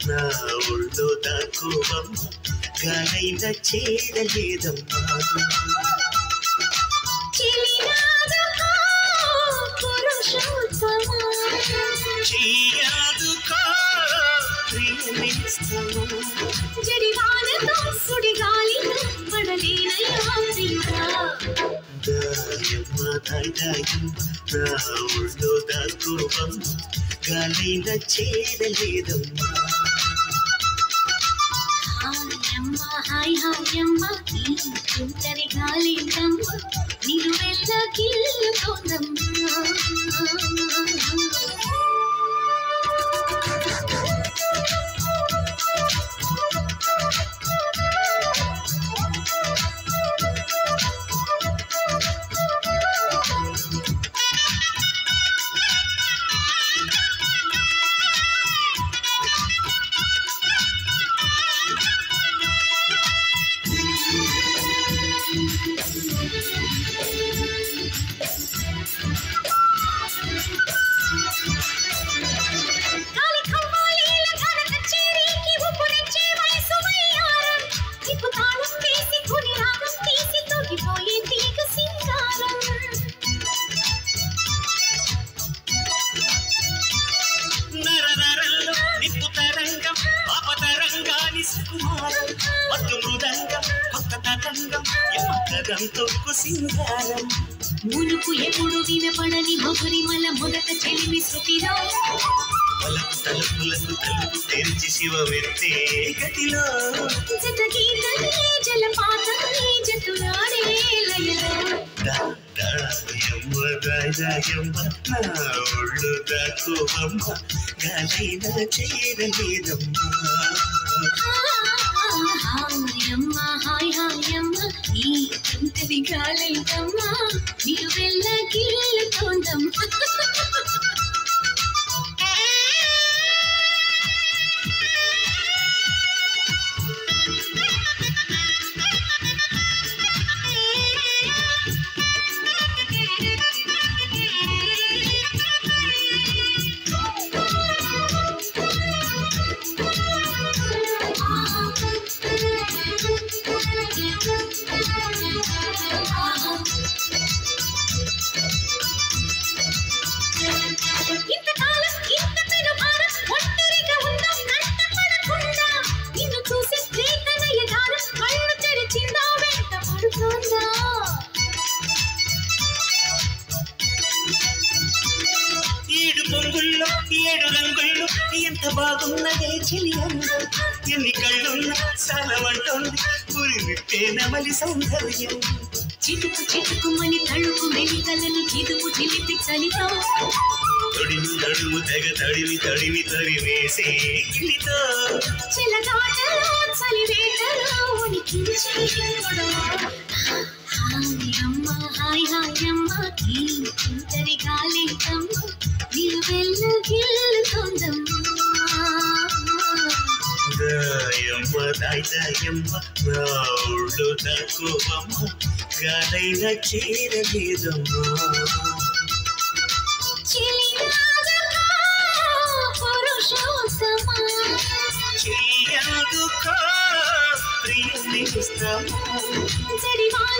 నా ఒళ్ళు దాక్కువమ్మ గాలైన చేరలేదమ్మా చెయ్యాదుకో జడివానతో సుడిగాలితో పడలేనయ్యా దాయమ్మ దాయమ్మ నా ఒళ్ళు దాక్కువమ్మ గాలైన చేరలేదమ్మా హాయ్ హాయమ్మ ఈ తుంటరి గాలిందమ్మ నీరు వెళ్ళ గిల్లుతోందమ్మా మునుపు ఎప్పుడు వినపడని మొగురిమల మొదట చెలిమి శృతిలో పలుకు తలుపులకు తలుపు తెరిచి శివమెత్తే గతిలో జత గీతని జలపాతని జతులాడే లయలో దాయమ్మ దాయమ్మ నా ఒళ్ళు దాక్కువమ్మ గాలైన చేరలేదమ్మా హాయమ్మ హాయ్ హాయమ్మ ఈ తుంటరి గాలైదమ్మ నీరు వెళ్ళ గిల్లుతోందమ్మ ఎంత బాగున్నదే చెలియన్న ఎన్ని కళ్ళున్నా సాలమంటోంది ఊరి విప్పే నమలి సౌందర్యం చిటుకు చిటుకుమని తడుకు మెలికలను చిదుపు చిలిపి చలితో తొడిమి తడుము తెగ తడిమి తడిమి తరిమేసే గిలితో చిలగాటలో చలివేటలో ఉనికించే హాయమ్మ హాయ్ హాయమ్మ ఈ తుంటరి గాలిందమ్మ నీరు వెళ్ళ గిల్లుతోందమ్మా దాయమ్మ దాయమ్మ నా ఒళ్ళు దాక్కువమ్మ గాలైన చేరలేదమ్మా జడివా